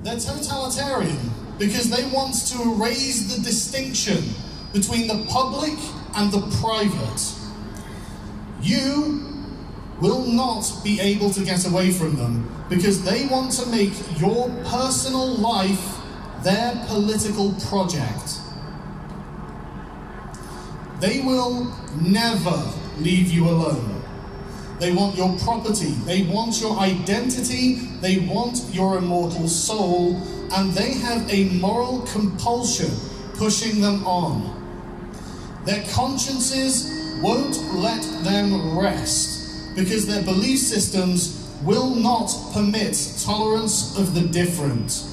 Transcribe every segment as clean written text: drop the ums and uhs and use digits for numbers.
They're totalitarian because they want to erase the distinction between the public and the private. You will not be able to get away from them because they want to make your personal life their political project. They will never leave you alone. They want your property, they want your identity, they want your immortal soul, and they have a moral compulsion pushing them on. Their consciences won't let them rest because their belief systems will not permit tolerance of the different.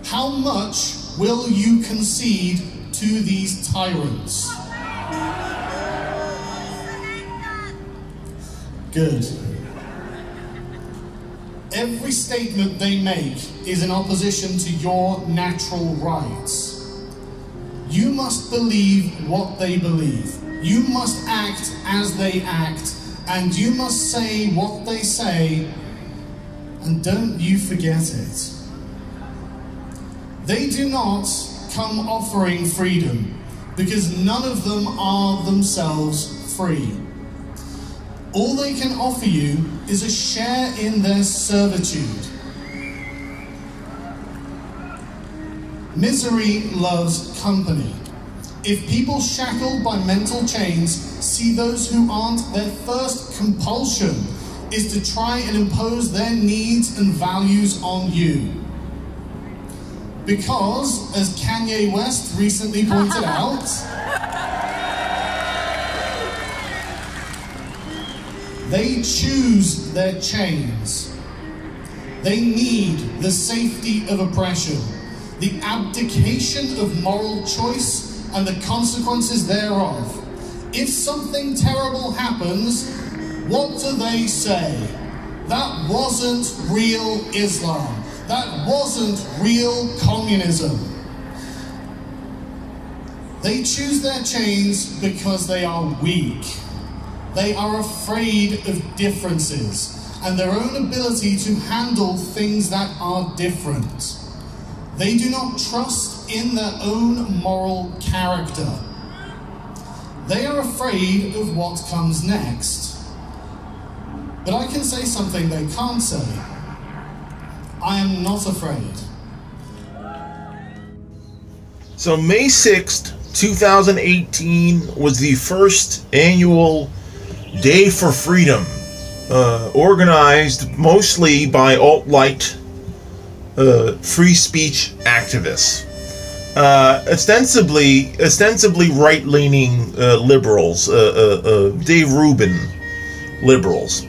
How much will you concede to these tyrants? Good. Every statement they make is in opposition to your natural rights. You must believe what they believe. You must act as they act. And you must say what they say. And don't you forget it. They do not come offering freedom because none of them are themselves free. All they can offer you is a share in their servitude. Misery loves company. If people shackled by mental chains see those who aren't, their first compulsion is to try and impose their needs and values on you. Because, as Kanye West recently pointed out, they choose their chains. They need the safety of oppression, the abdication of moral choice, and the consequences thereof. If something terrible happens, what do they say? That wasn't real Islam. That wasn't real communism. They choose their chains because they are weak. They are afraid of differences and their own ability to handle things that are different. They do not trust in their own moral character. They are afraid of what comes next. But I can say something they can't say. I am not afraid. So May 6th, 2018 was the first annual Day for Freedom, organized mostly by alt-right free speech activists. Ostensibly right-leaning liberals, Dave Rubin liberals.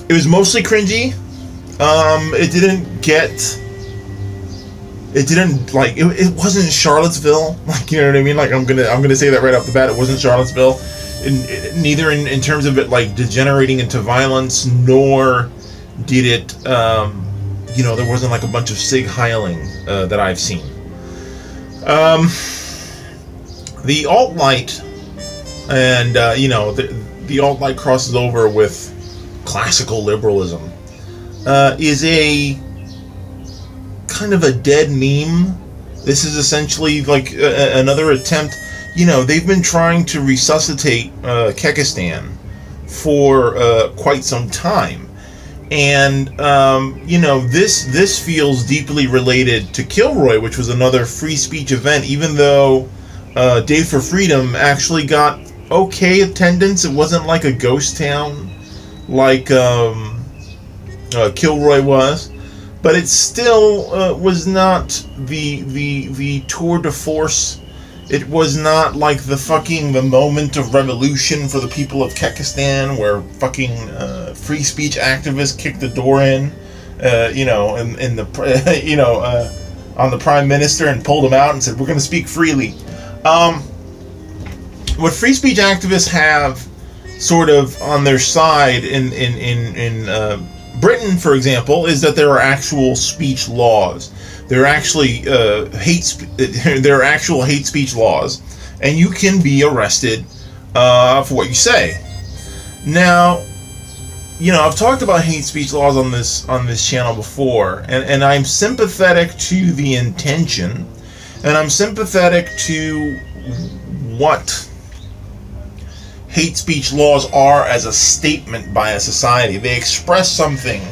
It was mostly cringy. It wasn't Charlottesville. Like, you know what I mean? Like, I'm gonna say that right off the bat. It wasn't Charlottesville. Neither in terms of it like degenerating into violence, nor did it. There wasn't like a bunch of Sig Heiling that I've seen. The alt-right, and the alt-right crosses over with classical liberalism, is a kind of a dead meme. This is essentially like another attempt. They've been trying to resuscitate Kekistan for quite some time. And, this feels deeply related to Kilroy, which was another free speech event, even though Day for Freedom actually got okay attendance. It wasn't like a ghost town like Kilroy was, but it still was not the tour de force. It was not like the moment of revolution for the people of Kekistan, where fucking free speech activists kicked the door in, on the prime minister and pulled him out and said, "We're going to speak freely." What free speech activists have sort of on their side in Britain, for example, is that there are actual speech laws. There are actually actual hate speech laws, and you can be arrested for what you say. Now, you know, I've talked about hate speech laws on this channel before, and I'm sympathetic to the intention, and I'm sympathetic to what hate speech laws are as a statement by a society. They express something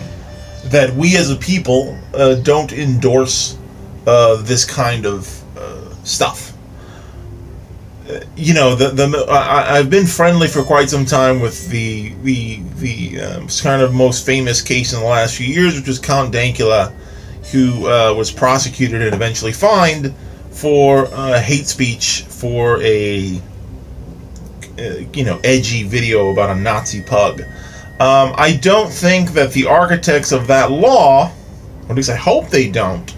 that we as a people don't endorse this kind of stuff. You know, I've been friendly for quite some time with the kind of most famous case in the last few years, which was Count Dankula, who was prosecuted and eventually fined for hate speech for a you know, edgy video about a Nazi pug. I don't think that the architects of that law, or at least I hope they don't,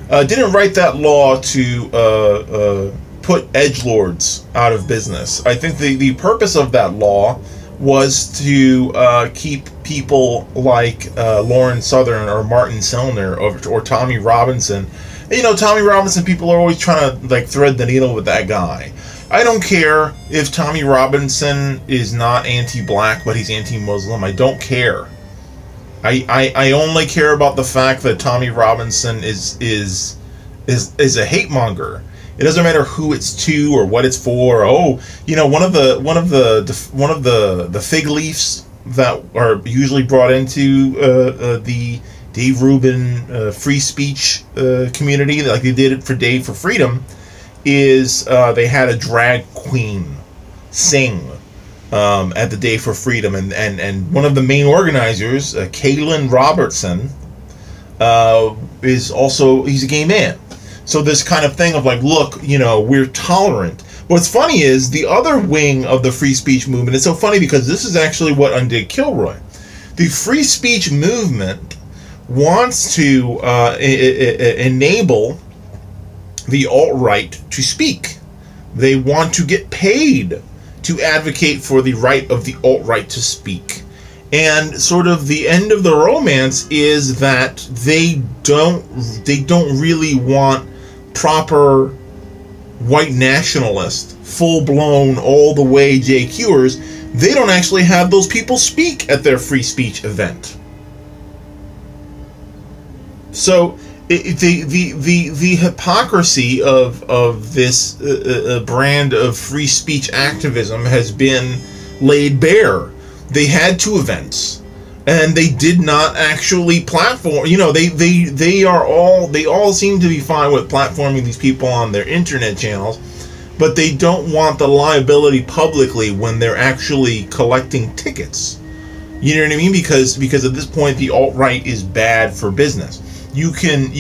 didn't write that law to put edgelords out of business. I think the purpose of that law was to keep people like Lauren Southern or Martin Sellner or Tommy Robinson. You know, Tommy Robinson, people are always trying to like thread the needle with that guy. I don't care if Tommy Robinson is not anti-black, but he's anti-Muslim. I don't care. I only care about the fact that Tommy Robinson is a hate monger. It doesn't matter who it's to or what it's for. Oh, you know, one of the fig leafs that are usually brought into the Dave Rubin free speech community, like they did it for Dave for Freedom, is they had a drag queen sing at the Day for Freedom, and one of the main organizers, Kaylin Robertson, he's a gay man. So this kind of thing of like, look, you know, we're tolerant. What's funny is the other wing of the free speech movement. It's so funny because this is actually what undid Kilroy. The free speech movement wants to enable the alt-right to speak. They want to get paid to advocate for the right of the alt-right to speak. And sort of the end of the romance is that they don't really want proper white nationalist, full-blown, all-the-way JQers. They don't actually have those people speak at their free speech event. So the hypocrisy of this brand of free speech activism has been laid bare. They had two events, and they did not actually platform. You know, they all seem to be fine with platforming these people on their internet channels, but they don't want the liability publicly when they're actually collecting tickets. You know what I mean? Because at this point the alt-right is bad for business. You can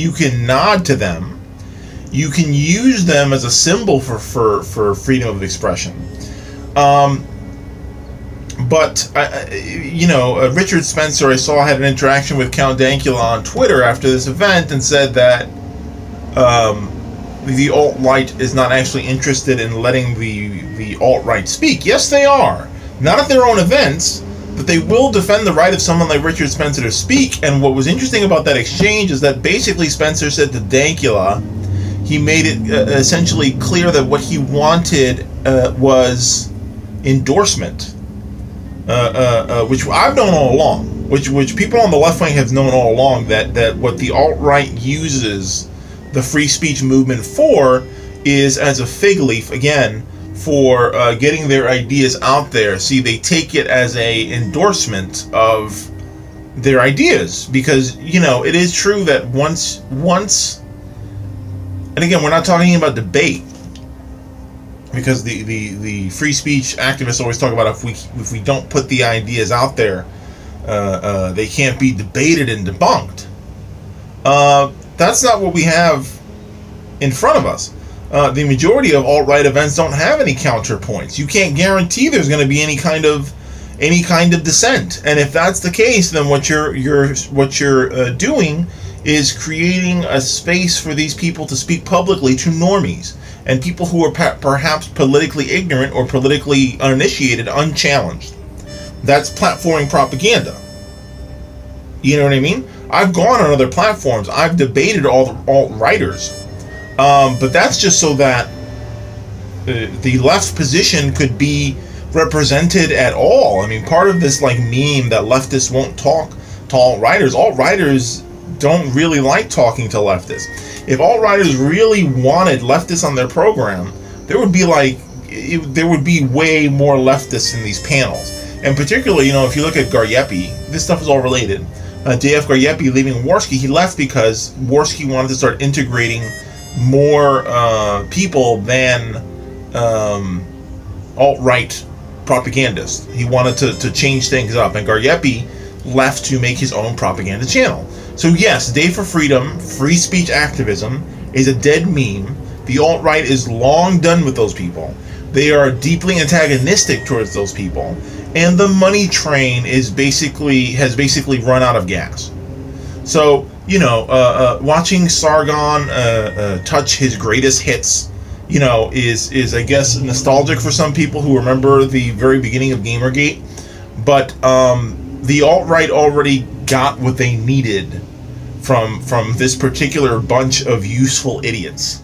nod to them, you can use them as a symbol for freedom of expression. But, you know, Richard Spencer, I saw, had an interaction with Count Dankula on Twitter after this event and said that the alt-right is not actually interested in letting the alt-right speak. Yes, they are. Not at their own events, but they will defend the right of someone like Richard Spencer to speak. And what was interesting about that exchange is that basically Spencer said to Dankula, he made it essentially clear that what he wanted was endorsement. Which I've known all along, which people on the left wing have known all along, that what the alt-right uses the free speech movement for is as a fig leaf, again, for getting their ideas out there. See, they take it as a endorsement of their ideas, because, you know, it is true that once, and again, we're not talking about debate, because the free speech activists always talk about if we don't put the ideas out there, they can't be debated and debunked. That's not what we have in front of us. The majority of alt-right events don't have any counterpoints. You can't guarantee there's going to be any kind of dissent. And if that's the case, then what you're doing is creating a space for these people to speak publicly to normies and people who are perhaps politically ignorant or politically uninitiated, unchallenged. That's platforming propaganda. You know what I mean? I've gone on other platforms. I've debated all the alt-righters. But that's just so that the left position could be represented at all. I mean, part of this like meme that leftists won't talk to alt-righters don't really like talking to leftists. If alt-righters really wanted leftists on their program, there would be way more leftists in these panels. And particularly, you know, if you look at Garyepi, this stuff is all related. J.F. Garyepi leaving Warski, he left because Warski wanted to start integrating more people than alt-right propagandists. He wanted to change things up, and Garyepi left to make his own propaganda channel. So yes, Day for Freedom, free speech activism, is a dead meme. The alt-right is long done with those people. They are deeply antagonistic towards those people, and the money train has basically run out of gas. So, you know, watching Sargon touch his greatest hits, you know, is I guess nostalgic for some people who remember the very beginning of Gamergate. But the alt-right already got what they needed from this particular bunch of useful idiots.